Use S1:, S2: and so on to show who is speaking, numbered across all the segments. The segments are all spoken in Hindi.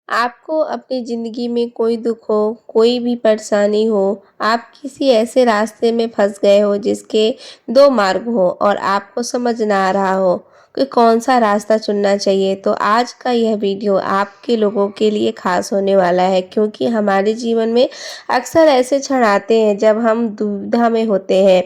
S1: आपको अपनी ज़िंदगी में कोई दुख हो, कोई भी परेशानी हो, आप किसी ऐसे रास्ते में फँस गए हो जिसके 2 मार्ग हो और आपको समझ ना आ रहा हो कि कौन-सा रास्ता चुनना चाहिए, तो आज का यह वीडियो आपके लोगों के लिए ख़ास होने वाला है क्योंकि हमारे जीवन में अक्सर ऐसे क्षण आते हैं जब हम दुविधा में होते हैं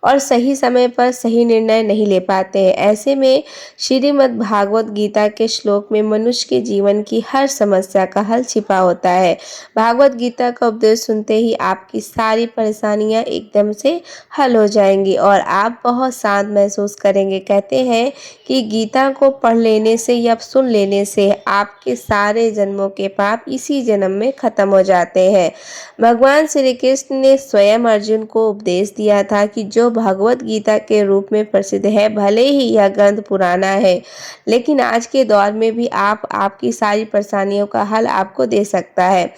S1: और सही समय पर सही निर्णय नहीं ले पाते हैं। ऐसे में श्रीमद् भागवत गीता के श्लोक में मनुष्य के जीवन की हर समस्या का हल छिपा होता है। भागवत गीता का उपदेश सुनते ही आपकी सारी परेशानियां एकदम से हल हो जाएंगी और आप बहुत शांत महसूस करेंगे। कहते हैं कि गीता को पढ़ लेने से या सुन लेने से आपके सारे जन्मों के पाप इसी जन्म में खत्म हो जाते हैं। भगवान श्री कृष्ण ने स्वयं अर्जुन को उपदेश दिया था कि जो भगवत गीता के रूप में प्रसिद्ध है, भले ही यह ग्रंथ पुराना है, लेकिन आज के दौर में भी आपकी सारी परेशानियों का हल आपको दे सकता है।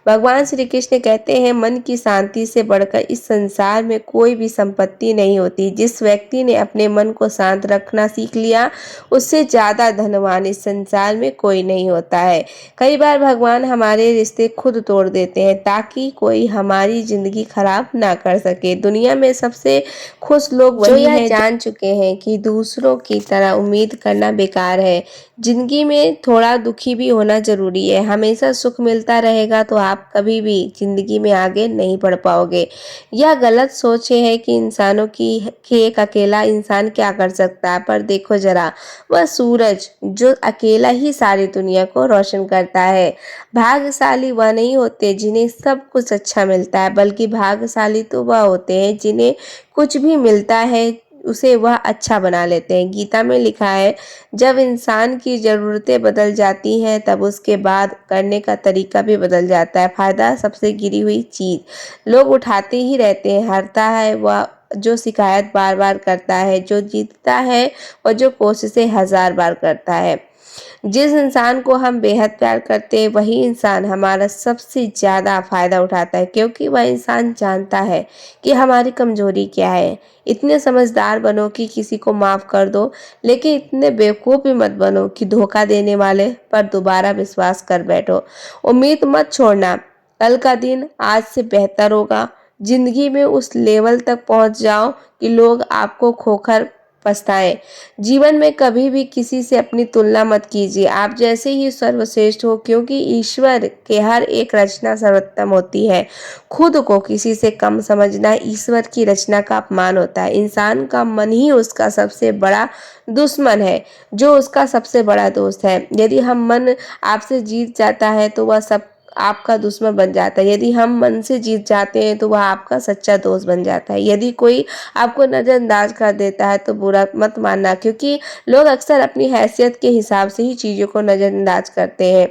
S1: भगवान श्री कृष्ण कहते हैं, मन की शांति से बढ़कर इस संसार में कोई भी संपत्ति नहीं होती। जिस व्यक्ति ने अपने मन को शांत रखना सीख लिया, उससे ज्यादा धनवान इस संसार में कोई नहीं होता है। कई बार भगवान हमारे रिश्ते खुद तोड़ देते हैं ताकि कोई हमारी जिंदगी खराब ना कर सके। दुनिया में सबसे खुश लोग वही हैं जो जान चुके हैं कि दूसरों की तरह उम्मीद करना बेकार है। जिंदगी में थोड़ा दुखी भी होना जरूरी है। हमेशा सुख मिलता रहेगा तो आप कभी भी जिंदगी में आगे नहीं बढ़ पाओगे। यह गलत सोच है कि इंसानों की कि एक अकेला इंसान क्या कर सकता है, पर देखो जरा, वह सूरज जो अकेला ही सारी दुनिया को रोशन करता है। भाग्यशाली वह नहीं होते जिन्हें सब कुछ अच्छा मिलता है, बल्कि भाग्यशाली तो वह होते हैं जिन्हें कुछ भी मिलता है उसे वह अच्छा बना लेते हैं। गीता में लिखा है, जब इंसान की ज़रूरतें बदल जाती हैं तब उसके बाद करने का तरीका भी बदल जाता है। फायदा सबसे गिरी हुई चीज़ लोग उठाते ही रहते हैं। हारता है वह जो शिकायत बार बार करता है, जो जीतता है और जो कोशिशें 1000 बार करता है। जिस इंसान को हम बेहद प्यार करते हैं वही इंसान हमारा सबसे ज़्यादा फायदा उठाता है, क्योंकि वह इंसान जानता है कि हमारी कमजोरी क्या है। इतने समझदार बनो कि किसी को माफ़ कर दो, लेकिन इतने बेवकूफ़ भी मत बनो कि धोखा देने वाले पर दोबारा विश्वास कर बैठो। उम्मीद मत छोड़ना, कल का दिन आज से बेहतर होगा। जिंदगी में उस लेवल तक पहुंच जाओ कि लोग आपको खोकर पछताएं। जीवन में कभी भी किसी से अपनी तुलना मत कीजिए। आप जैसे ही सर्वश्रेष्ठ हो, क्योंकि ईश्वर के हर एक रचना सर्वोत्तम होती है। खुद को किसी से कम समझना ईश्वर की रचना का अपमान होता है। इंसान का मन ही उसका सबसे बड़ा दुश्मन है, जो उसका सबसे बड़ा दोस्त है। यदि हम मन आपसे जीत जाता है तो वह सब आपका दुश्मन बन जाता है। यदि हम मन से जीत जाते हैं तो वह आपका सच्चा दोस्त बन जाता है। यदि कोई आपको नज़रअंदाज कर देता है तो बुरा मत मानना, क्योंकि लोग अक्सर अपनी हैसियत के हिसाब से ही चीज़ों को नज़रअंदाज करते हैं।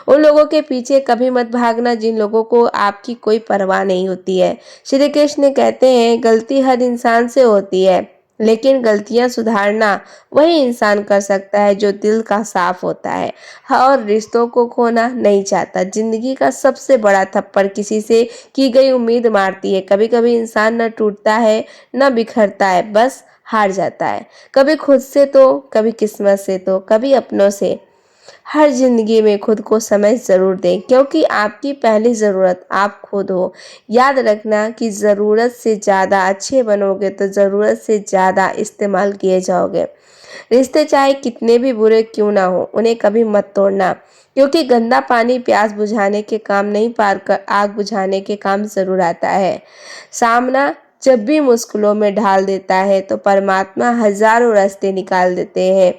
S1: उन लोगों के पीछे कभी मत भागना जिन लोगों को आपकी कोई परवाह नहीं होती है। श्री कृष्ण कहते हैं, गलती हर इंसान से होती है, लेकिन गलतियां सुधारना वही इंसान कर सकता है जो दिल का साफ होता है और रिश्तों को खोना नहीं चाहता। जिंदगी का सबसे बड़ा थप्पड़ किसी से की गई उम्मीद मारती है। कभी कभी इंसान न टूटता है न बिखरता है, बस हार जाता है। कभी खुद से तो कभी किस्मत से तो कभी अपनों से। हर जिंदगी में खुद को समय जरूर दें, क्योंकि आपकी पहली ज़रूरत आप खुद हो। याद रखना कि ज़रूरत से ज़्यादा अच्छे बनोगे तो ज़रूरत से ज़्यादा इस्तेमाल किए जाओगे। रिश्ते चाहे कितने भी बुरे क्यों ना हो, उन्हें कभी मत तोड़ना, क्योंकि गंदा पानी प्यास बुझाने के काम नहीं, पार कर आग बुझाने के काम जरूर आता है। सामना जब भी मुश्किलों में ढाल देता है तो परमात्मा हजारों रास्ते निकाल देते हैं।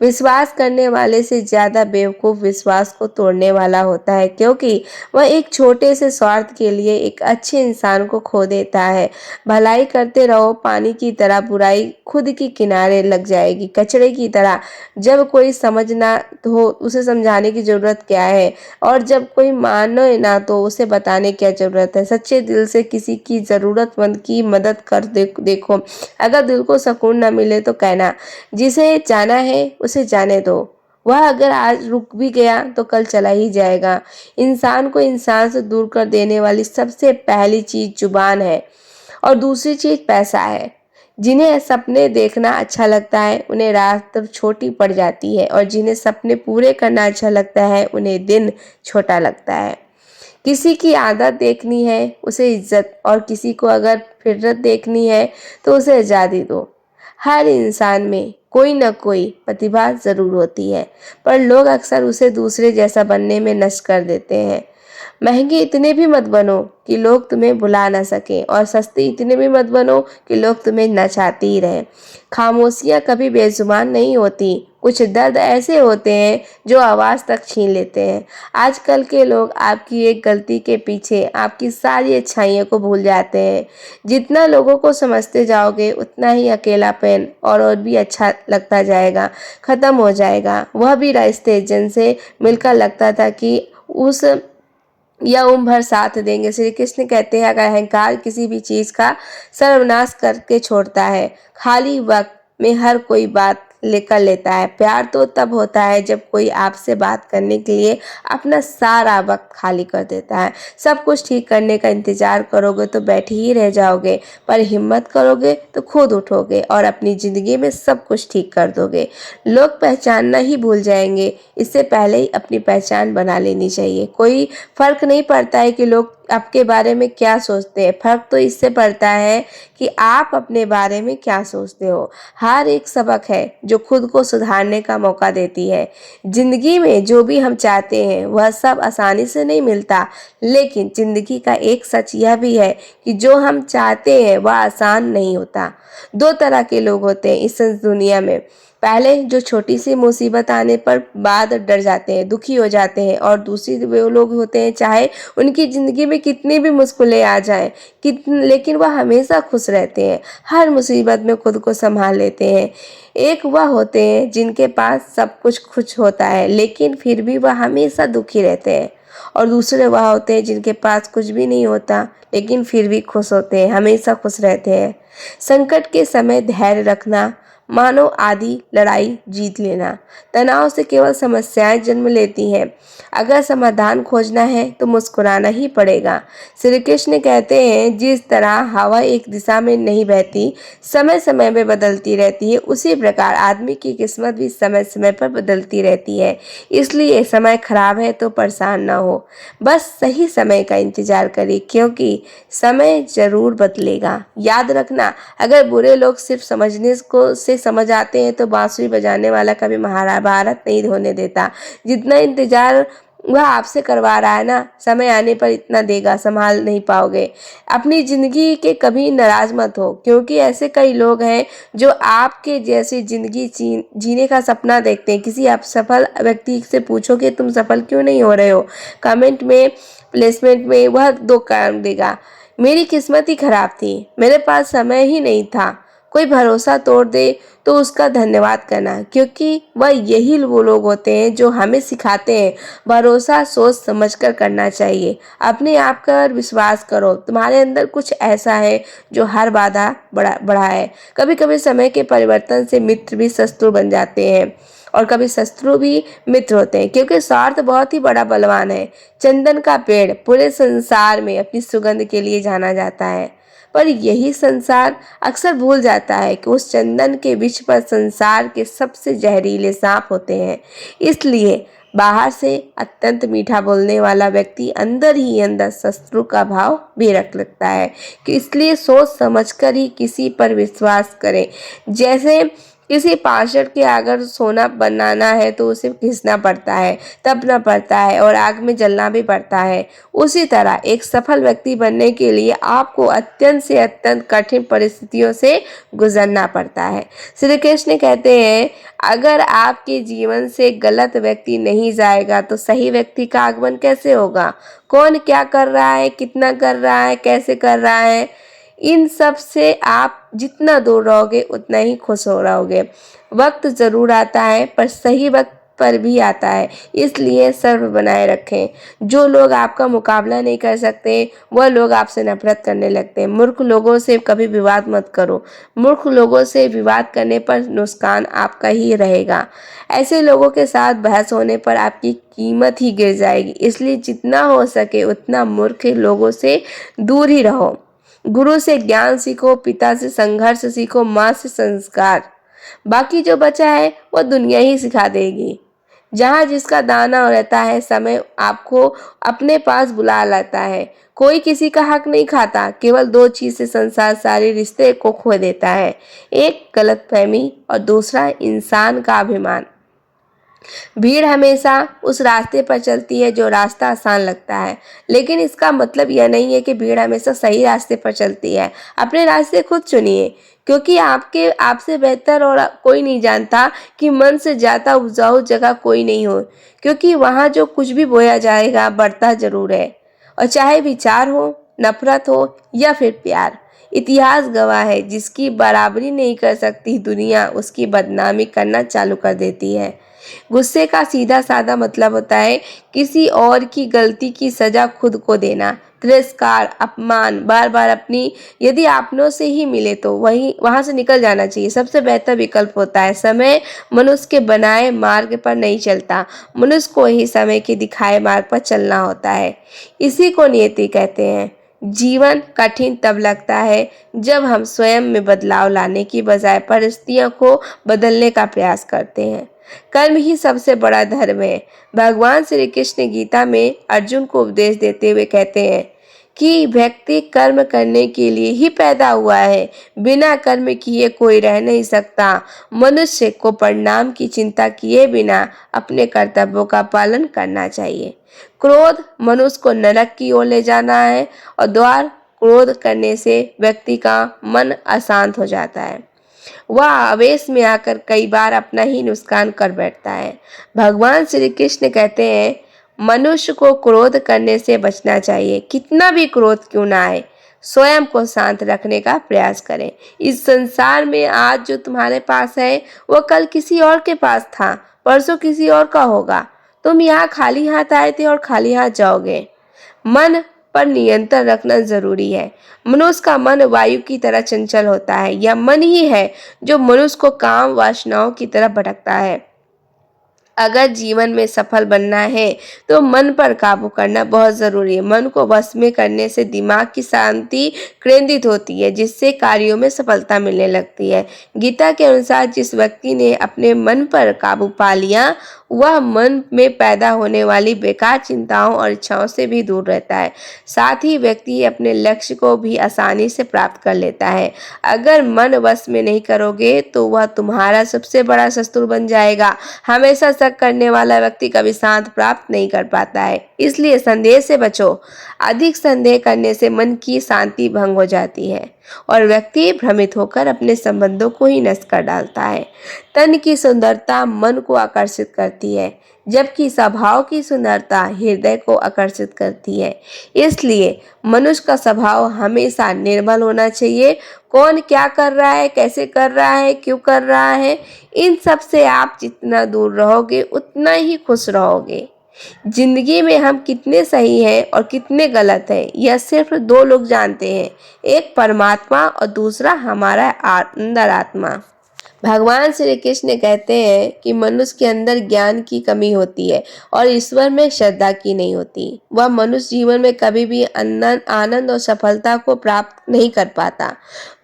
S1: विश्वास करने वाले से ज्यादा बेवकूफ विश्वास को तोड़ने वाला होता है, क्योंकि वह एक छोटे से स्वार्थ के लिए एक अच्छे इंसान को खो देता है। भलाई करते रहो पानी की तरह, बुराई खुद की किनारे लग जाएगी कचरे की तरह। जब कोई समझ ना हो उसे समझाने की जरूरत क्या है, और जब कोई माने ना तो उसे बताने क्या जरूरत है। सच्चे दिल से किसी की जरूरतमंद की मदद कर देखो। अगर दिल को सुकून ना मिले तो कहना, जिसे जाना है उसे जाने दो। वह अगर आज रुक भी गया तो कल चला ही जाएगा। इंसान को इंसान से दूर कर देने वाली सबसे पहली चीज जुबान है और दूसरी चीज पैसा है। जिन्हें सपने देखना अच्छा लगता है उन्हें रात छोटी पड़ जाती है, और जिन्हें सपने पूरे करना अच्छा लगता है उन्हें दिन छोटा लगता है। किसी की आदत देखनी है उसे इज्जत, और किसी को अगर फितरत देखनी है तो उसे आज़ादी दो। हर इंसान में कोई न कोई प्रतिभा ज़रूर होती है, पर लोग अक्सर उसे दूसरे जैसा बनने में नष्ट कर देते हैं। महंगे इतने भी मत बनो कि लोग तुम्हें बुला ना सकें, और सस्ते इतने भी मत बनो कि लोग तुम्हें नचाते ही रहें। खामोशियाँ कभी बेजुबान नहीं होती, कुछ दर्द ऐसे होते हैं जो आवाज़ तक छीन लेते हैं। आजकल के लोग आपकी एक गलती के पीछे आपकी सारी अच्छाइयों को भूल जाते हैं। जितना लोगों को समझते जाओगे उतना ही अकेलापन और भी अच्छा लगता जाएगा, ख़त्म हो जाएगा। वह भी रास्ते जिनसे मिलकर लगता था कि उस या उम्र भर साथ देंगे। श्री कृष्ण कहते हैं, अगर अहंकार किसी भी चीज़ का सर्वनाश करके छोड़ता है, खाली वक्त में हर कोई बात लेकर लेता है। प्यार तो तब होता है जब कोई आपसे बात करने के लिए अपना सारा वक्त खाली कर देता है। सब कुछ ठीक करने का इंतजार करोगे तो बैठे ही रह जाओगे, पर हिम्मत करोगे तो खुद उठोगे और अपनी ज़िंदगी में सब कुछ ठीक कर दोगे। लोग पहचानना ही भूल जाएंगे, इससे पहले ही अपनी पहचान बना लेनी चाहिए। कोई फर्क नहीं पड़ता है कि लोग आपके बारे में क्या सोचते हैं, फर्क तो इससे पड़ता है कि आप अपने बारे में क्या सोचते हो। हर एक सबक है जो खुद को सुधारने का मौका देती है। जिंदगी में जो भी हम चाहते हैं वह सब आसानी से नहीं मिलता, लेकिन जिंदगी का एक सच यह भी है कि जो हम चाहते हैं वह आसान नहीं होता। दो तरह के लोग होते हैं इस दुनिया में। पहले जो छोटी सी मुसीबत आने पर बाद डर जाते हैं, दुखी हो जाते हैं, और दूसरी वो लोग होते हैं चाहे उनकी ज़िंदगी में कितनी भी मुश्किलें आ जाएं, लेकिन वह हमेशा खुश रहते हैं, हर मुसीबत में खुद को संभाल लेते हैं। एक वह होते हैं जिनके पास सब कुछ खुश होता है लेकिन फिर भी वह हमेशा दुखी रहते हैं, और दूसरे वह होते हैं जिनके पास कुछ भी नहीं होता लेकिन फिर भी खुश होते हैं, हमेशा खुश रहते हैं। संकट के समय धैर्य रखना मानो आधी लड़ाई जीत लेना। तनाव से केवल समस्याएं जन्म लेती हैं। अगर समाधान खोजना है तो मुस्कुराना ही पड़ेगा। श्री कृष्ण कहते हैं, जिस तरह हवा एक दिशा में नहीं बहती, समय समय में बदलती रहती है, उसी प्रकार आदमी की किस्मत भी समय समय पर बदलती रहती है। इसलिए समय खराब है तो परेशान ना हो, बस सही समय का इंतजार करिए, क्योंकि समय जरूर बदलेगा। याद रखना, अगर बुरे लोग सिर्फ समझने को से समझ आते हैं तो बांसुरी बजाने वाला कभी महाभारत नहीं होने देता। जितना इंतजार वह आपसे करवा रहा है ना, समय आने पर इतना देगा, संभाल नहीं पाओगे। अपनी जिंदगी के कभी नाराज मत हो, क्योंकि ऐसे कई लोग हैं जो आपके जैसी जिंदगी जीने का सपना देखते हैं। किसी आप सफल व्यक्ति से पूछो कि तुम सफल क्यों नहीं हो रहे हो, कमेंट में प्लेसमेंट में वह दो कारण देगा, मेरी किस्मत ही खराब थी, मेरे पास समय ही नहीं था। कोई भरोसा तोड़ दे तो उसका धन्यवाद करना, क्योंकि वह यही वो लोग होते हैं जो हमें सिखाते हैं भरोसा सोच समझकर करना चाहिए। अपने आप पर विश्वास करो, तुम्हारे अंदर कुछ ऐसा है जो हर बाधा बढ़ा है। कभी कभी समय के परिवर्तन से मित्र भी शत्रु बन जाते हैं, और कभी शत्रु भी मित्र होते हैं, क्योंकि स्वार्थ बहुत ही बड़ा बलवान है। चंदन का पेड़ पूरे संसार में अपनी सुगंध के लिए जाना जाता है, पर यही संसार अक्सर भूल जाता है कि उस चंदन के वृक्ष पर संसार के सबसे जहरीले सांप होते हैं। इसलिए बाहर से अत्यंत मीठा बोलने वाला व्यक्ति अंदर ही अंदर शत्रु का भाव भी रख लगता है, कि इसलिए सोच समझकर ही किसी पर विश्वास करें। जैसे किसी पाषाण के अगर सोना बनाना है तो उसे घिसना पड़ता है, तपना पड़ता है और आग में जलना भी पड़ता है। उसी तरह एक सफल व्यक्ति बनने के लिए आपको अत्यंत से अत्यंत कठिन परिस्थितियों से गुजरना पड़ता है। श्री कृष्ण कहते हैं, अगर आपके जीवन से गलत व्यक्ति नहीं जाएगा तो सही व्यक्ति का आगमन कैसे होगा? कौन क्या कर रहा है, कितना कर रहा है, कैसे कर रहा है, इन सब से आप जितना दूर रहोगे उतना ही खुश हो रहोगे। वक्त जरूर आता है पर सही वक्त पर भी आता है, इसलिए सब्र बनाए रखें। जो लोग आपका मुकाबला नहीं कर सकते वह लोग आपसे नफरत करने लगते हैं। मूर्ख लोगों से कभी विवाद मत करो, मूर्ख लोगों से विवाद करने पर नुकसान आपका ही रहेगा। ऐसे लोगों के साथ बहस होने पर आपकी कीमत ही गिर जाएगी, इसलिए जितना हो सके उतना मूर्ख लोगों से दूर ही रहो। गुरु से ज्ञान सीखो, पिता से संघर्ष सीखो, माँ से संस्कार। बाकी जो बचा है वो दुनिया ही सिखा देगी। जहाँ जिसका दाना रहता है, समय आपको अपने पास बुला लाता है। कोई किसी का हक नहीं खाता, केवल दो चीज से संसार सारे रिश्ते को खो देता है, एक गलतफहमी और दूसरा इंसान का अभिमान। भीड़ हमेशा उस रास्ते पर चलती है जो रास्ता आसान लगता है, लेकिन इसका मतलब यह नहीं है कि भीड़ हमेशा सही रास्ते पर चलती है। अपने रास्ते खुद चुनिए, क्योंकि आपसे बेहतर और कोई नहीं जानता कि मन से ज्यादा उपजाऊ जगह कोई नहीं हो, क्योंकि वहाँ जो कुछ भी बोया जाएगा बढ़ता जरूर है। और चाहे विचार हो, नफरत हो या फिर प्यार, इतिहास गवाह है, जिसकी बराबरी नहीं कर सकती दुनिया उसकी बदनामी करना चालू कर देती है। गुस्से का सीधा साधा मतलब होता है किसी और की गलती की सजा खुद को देना। तिरस्कार, अपमान बार बार अपनी यदि अपनों से ही मिले तो वहां से निकल जाना चाहिए। सबसे बेहतर विकल्प होता है समय मनुष्य के बनाए मार्ग पर नहीं चलता, मनुष्य को ही समय के दिखाए मार्ग पर चलना होता है। इसी को नियति कहते हैं। जीवन कठिन तब लगता है जब हम स्वयं में बदलाव लाने की बजाय परिस्थितियों को बदलने का प्रयास करते हैं। कर्म ही सबसे बड़ा धर्म है। भगवान श्री कृष्ण गीता में अर्जुन को उपदेश देते हुए कहते हैं कि व्यक्ति कर्म करने के लिए ही पैदा हुआ है, बिना कर्म किए कोई रह नहीं सकता। मनुष्य को परिणाम की चिंता किए बिना अपने कर्तव्यों का पालन करना चाहिए। क्रोध मनुष्य को नरक की ओर ले जाना है और द्वार क्रोध करने से व्यक्ति का मन अशांत हो जाता है। वह आवेश में आकर कई बार अपना ही नुकसान कर बैठता है। भगवान श्री कृष्ण कहते हैं मनुष्य को क्रोध करने से बचना चाहिए, कितना भी क्रोध क्यों ना आए, स्वयं को शांत रखने का प्रयास करें। इस संसार में आज जो तुम्हारे पास है वो कल किसी और के पास था, परसों किसी और का होगा। तुम यहाँ खाली हाथ आए थे और खाली हाथ जाओगे। मन पर नियंत्रण रखना जरूरी है। मनुष्य का मन वायु की तरह चंचल होता है। यह मन ही है जो मनुष्य को काम वासनाओं की तरफ भटकता है। अगर जीवन में सफल बनना है तो मन पर काबू करना बहुत जरूरी है। मन को वश में करने से दिमाग की शांति केंद्रित होती है, जिससे कार्यों में सफलता मिलने लगती है। गीता के अनुसार जिस व्यक्ति ने अपने मन पर काबू पा लिया वह मन में पैदा होने वाली बेकार चिंताओं और इच्छाओं से भी दूर रहता है। साथ ही व्यक्ति अपने लक्ष्य को भी आसानी से प्राप्त कर लेता है। अगर मन वश में नहीं करोगे तो वह तुम्हारा सबसे बड़ा शत्रु बन जाएगा। हमेशा शक करने वाला व्यक्ति कभी शांत प्राप्त नहीं कर पाता है, इसलिए संदेह से बचो। अधिक संदेह करने से मन की शांति भंग हो जाती है और व्यक्ति भ्रमित होकर अपने संबंधों को ही नष्ट कर डालता है। तन की सुंदरता मन को आकर्षित करती है, जबकि स्वभाव की सुंदरता हृदय को आकर्षित करती है। इसलिए मनुष्य का स्वभाव हमेशा निर्मल होना चाहिए। कौन क्या कर रहा है, कैसे कर रहा है, क्यों कर रहा है, इन सब से आप जितना दूर रहोगे उतना ही खुश रहोगे। जिंदगी में हम कितने सही हैं और कितने गलत हैं यह सिर्फ दो लोग जानते हैं, एक परमात्मा और दूसरा हमारा अंदर आत्मा। भगवान श्री कृष्ण कहते हैं कि मनुष्य के अंदर ज्ञान की कमी होती है और ईश्वर में श्रद्धा की नहीं होती। वह मनुष्य जीवन में कभी भी आनंद और सफलता को प्राप्त नहीं कर पाता।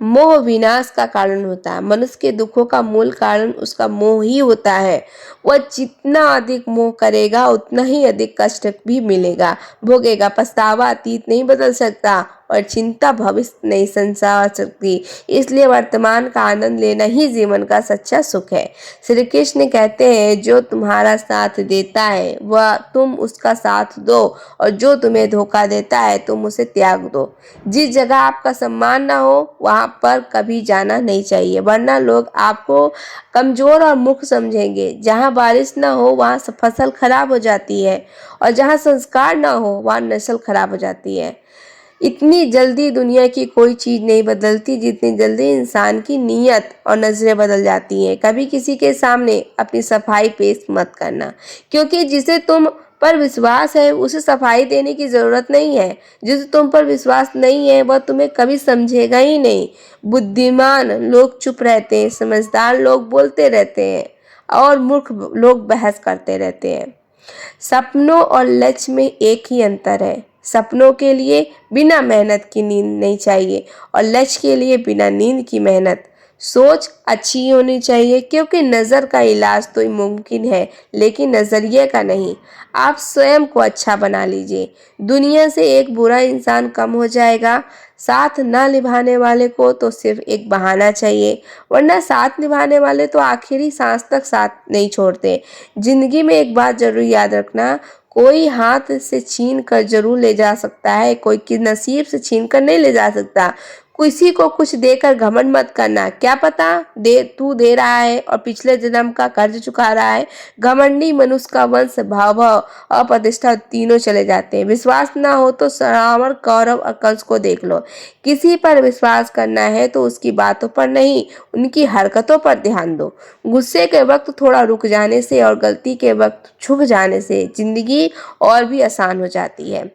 S1: मोह विनाश का कारण होता है। मनुष्य के दुखों का मूल कारण उसका मोह ही होता है। वह जितना अधिक मोह करेगा उतना ही अधिक कष्ट भी मिलेगा, भोगेगा। पछतावा अतीत नहीं बदल सकता और चिंता भविष्य नहीं संसार सकती। इसलिए वर्तमान का आनंद लेना ही जीवन का सच्चा सुख है। श्री कृष्ण कहते हैं जो तुम्हारा साथ देता है वह तुम उसका साथ दो और जो तुम्हें धोखा देता है तुम उसे त्याग दो। जिस जगह आपका सम्मान ना हो वहां पर कभी जाना नहीं चाहिए, वरना लोग आपको कमजोर और मूर्ख समझेंगे। जहां बारिश ना हो वहां फसल खराब हो जाती है और जहां संस्कार ना हो वहां नस्ल खराब हो जाती है। इतनी जल्दी दुनिया की कोई चीज नहीं बदलती जितनी जल्दी इंसान की नीयत और नजरें बदल जाती हैं। कभी किसी के सामने अपनी सफाई पेश मत करना, क्योंकि जिसे तुम पर विश्वास है उसे सफाई देने की जरूरत नहीं है। जिसे तुम पर विश्वास नहीं है वह तुम्हें कभी समझेगा ही नहीं। बुद्धिमान लोग चुप रहते हैं, समझदार लोग बोलते रहते हैं और मूर्ख लोग बहस करते रहते हैं। सपनों और लक्ष्य में एक ही अंतर है। सपनों के लिए बिना मेहनत की नींद नहीं चाहिए और लक्ष्य के लिए बिना नींद की मेहनत। सोच अच्छी होनी चाहिए क्योंकि नज़र का इलाज तो मुमकिन है लेकिन नज़रिए का नहीं। आप स्वयं को अच्छा बना लीजिए, दुनिया से एक बुरा इंसान कम हो जाएगा। साथ ना निभाने वाले को तो सिर्फ एक बहाना चाहिए, वरना साथ निभाने वाले तो आखिरी सांस तक साथ नहीं छोड़ते। जिंदगी में एक बात जरूर याद रखना, कोई हाथ से छीन कर जरूर ले जा सकता है, कोई की नसीब से छीन कर नहीं ले जा सकता। किसी को कुछ देकर घमंड मत करना, क्या पता तू दे रहा है और पिछले जन्म का कर्ज चुका रहा है। घमंडी मनुष्य का वंश भाव और प्रतिष्ठा तीनों चले जाते हैं। विश्वास ना हो तो रावण, कौरव और कंस को देख लो। किसी पर विश्वास करना है तो उसकी बातों पर नहीं, उनकी हरकतों पर ध्यान दो। गुस्से के वक्त थोड़ा रुक जाने से और गलती के वक्त झुक जाने से जिंदगी और भी आसान हो जाती है।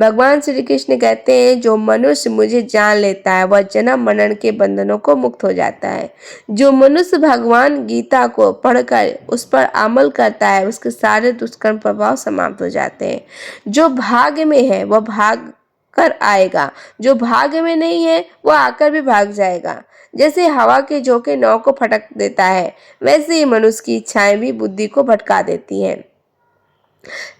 S1: भगवान श्री कृष्ण कहते हैं, जो मनुष्य मुझे जान लेता है वह जन्म मरण के बंधनों को मुक्त हो जाता है। जो मनुष्य भगवान गीता को पढ़कर उस पर अमल करता है उसके सारे दुष्कर्म प्रभाव समाप्त हो जाते हैं। जो भाग्य में है वह भाग कर आएगा, जो भाग्य में नहीं है वह आकर भी भाग जाएगा। जैसे हवा के झोंके नाव को फटक देता है, वैसे ही मनुष्य की इच्छाएं भी बुद्धि को भटका देती हैं।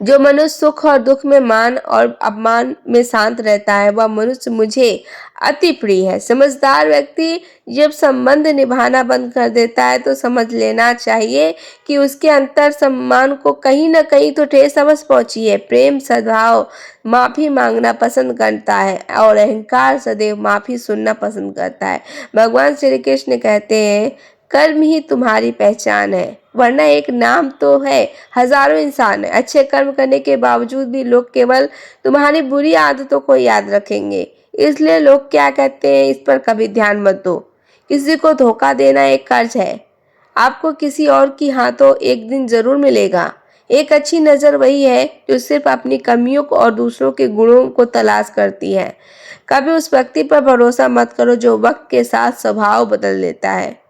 S1: जो मनुष्य सुख और दुख में, मान और अपमान में शांत रहता है वह मनुष्य मुझे अति प्रिय है। समझदार व्यक्ति जब संबंध निभाना बंद कर देता है तो समझ लेना चाहिए कि उसके अंतर सम्मान को कहीं न कहीं तो ठेस अवश्य पहुंची है। प्रेम सद्भाव माफी मांगना पसंद करता है और अहंकार सदैव माफी सुनना पसंद करता है। भगवान श्री कृष्ण कहते हैं, कर्म ही तुम्हारी पहचान है, वरना एक नाम तो है। हजारों इंसान है, अच्छे कर्म करने के बावजूद भी लोग केवल तुम्हारी बुरी आदतों को याद रखेंगे। इसलिए लोग क्या कहते हैं इस पर कभी ध्यान मत दो। किसी को धोखा देना एक कर्ज है, आपको किसी और की हाथों एक दिन जरूर मिलेगा। एक अच्छी नजर वही है जो सिर्फ अपनी कमियों को और दूसरों के गुणों को तलाश करती है। कभी उस व्यक्ति पर भरोसा मत करो जो वक्त के साथ स्वभाव बदल लेता है।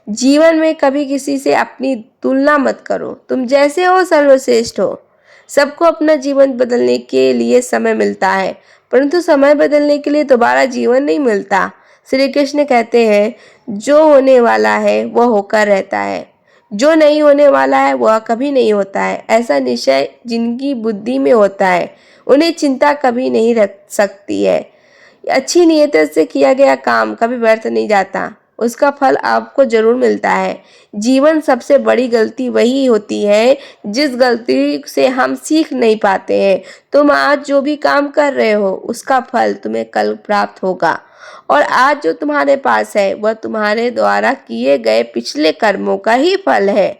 S1: जीवन में कभी किसी से अपनी तुलना मत करो, तुम जैसे हो सर्वश्रेष्ठ हो। सबको अपना जीवन बदलने के लिए समय मिलता है, परंतु समय बदलने के लिए दोबारा जीवन नहीं मिलता। श्री कृष्ण कहते हैं, जो होने वाला है वह होकर रहता है, जो नहीं होने वाला है वह कभी नहीं होता है। ऐसा निश्चय जिनकी बुद्धि में होता है उन्हें चिंता कभी नहीं रख सकती है। अच्छी नीयत से किया गया काम कभी व्यर्थ नहीं जाता, उसका फल आपको जरूर मिलता है। जीवन सबसे बड़ी गलती वही होती है जिस गलती से हम सीख नहीं पाते हैं। तुम आज जो भी काम कर रहे हो उसका फल तुम्हें कल प्राप्त होगा और आज जो तुम्हारे पास है वह तुम्हारे द्वारा किए गए पिछले कर्मों का ही फल है।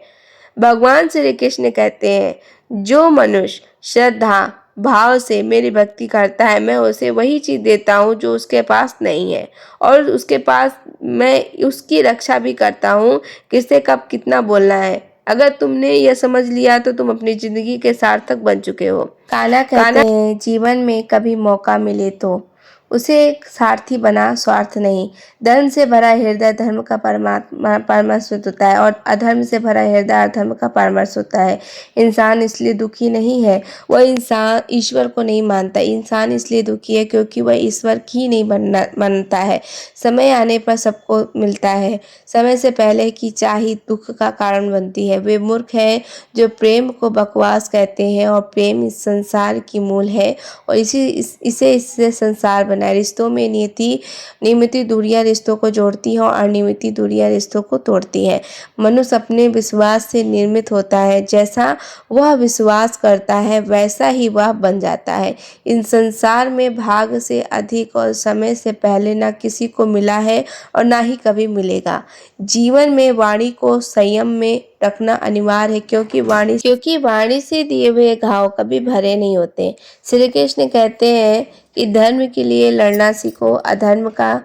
S1: भगवान श्री कृष्ण कहते हैं, जो मनुष्य श्रद्धा भाव से मेरी भक्ति करता है मैं उसे वही चीज देता हूँ जो उसके पास नहीं है और उसके पास मैं उसकी रक्षा भी करता हूँ। किससे कब कितना बोलना है, अगर तुमने यह समझ लिया तो तुम अपनी जिंदगी के सार्थक बन चुके हो। कान्हा कहते हैं, जीवन में कभी मौका मिले तो उसे एक सारथी बना, स्वार्थ नहीं। धर्म से भरा हृदय धर्म का परामर्श होता है और अधर्म से भरा हृदय अधर्म का परामर्श होता है। इंसान इसलिए दुखी नहीं है, वह इंसान ईश्वर को नहीं मानता। इंसान इसलिए दुखी है क्योंकि वह ईश्वर की नहीं मानता है। समय आने पर सबको मिलता है, समय से पहले की चाह दुख का कारण बनती है। वे मूर्ख हैं जो प्रेम को बकवास कहते हैं और प्रेम इस संसार की मूल है और इससे संसार बना है। रिश्तों में नियमित दूरियां रिश्तों को जोड़ती हैं और अनियमित दूरियां रिश्तों को तोड़ती हैं। मनुष्य अपने विश्वास से निर्मित होता है, जैसा वह विश्वास करता है वैसा ही वह बन जाता है। इन संसार में भाग्य से अधिक और समय से पहले ना किसी को मिला है और ना ही कभी मिलेगा। जीवन में वाणी को संयम में रखना अनिवार्य है क्योंकि वाणी से दिए हुए घाव कभी भरे नहीं होते। श्री कृष्ण कहते हैं कि धर्म के लिए लड़ना सीखो, अधर्म का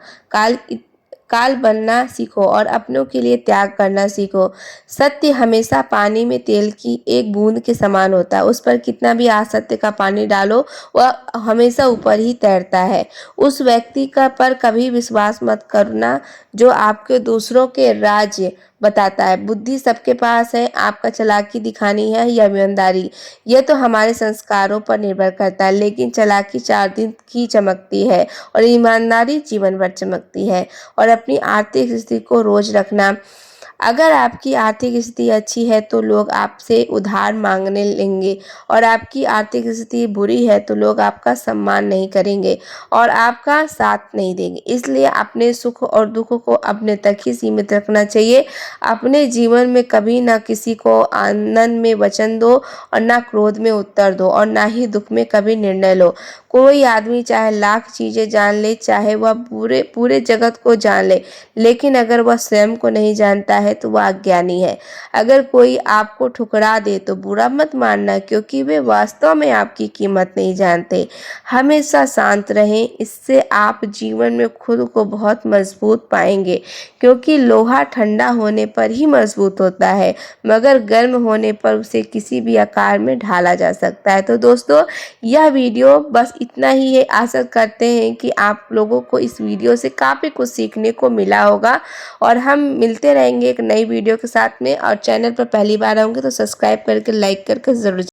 S1: काल बनना सीखो और अपनों के लिए त्याग करना सीखो। सत्य हमेशा पानी में तेल की एक बूंद के समान होता है, उस पर कितना भी असत्य का पानी डालो वह हमेशा ऊपर ही तैरता है। उस व्यक्ति का पर कभी विश्वास मत करना जो आपके दूसरों के राज्य बताता है। बुद्धि सबके पास है, आपका चालाकी दिखानी है या ईमानदारी, यह तो हमारे संस्कारों पर निर्भर करता है। लेकिन चालाकी 4 दिन की चमकती है और ईमानदारी जीवन भर चमकती है। और अपनी आर्थिक स्थिति को रोज रखना। अगर आपकी आर्थिक स्थिति अच्छी है तो लोग आपसे उधार मांगने लेंगे, और आपकी आर्थिक स्थिति बुरी है तो लोग आपका सम्मान नहीं करेंगे और आपका साथ नहीं देंगे। इसलिए अपने सुख और दुख को अपने तक ही सीमित रखना चाहिए। अपने जीवन में कभी ना किसी को आनंद में वचन दो और ना क्रोध में उत्तर दो और ना ही दुख में कभी निर्णय लो। कोई आदमी चाहे लाख चीजें जान ले, चाहे वह पूरे पूरे जगत को जान ले, लेकिन अगर वह स्वयं को नहीं जानता है तो वह अज्ञानी है। अगर कोई आपको ठुकरा दे तो बुरा मत मानना, क्योंकि वे वास्तव में आपकी कीमत नहीं जानते। हमेशा शांत रहें, इससे आप जीवन में खुद को बहुत मजबूत पाएंगे, क्योंकि लोहा ठंडा होने पर ही मजबूत होता है, मगर गर्म होने पर उसे किसी भी आकार में ढाला जा सकता है। तो दोस्तों, यह वीडियो बस इतना ही है। आशा करते हैं कि आप लोगों को इस वीडियो से काफ़ी कुछ सीखने को मिला होगा, और हम मिलते रहेंगे एक नई वीडियो के साथ में। और चैनल पर पहली बार आएंगे तो सब्सक्राइब करके लाइक करके ज़रूर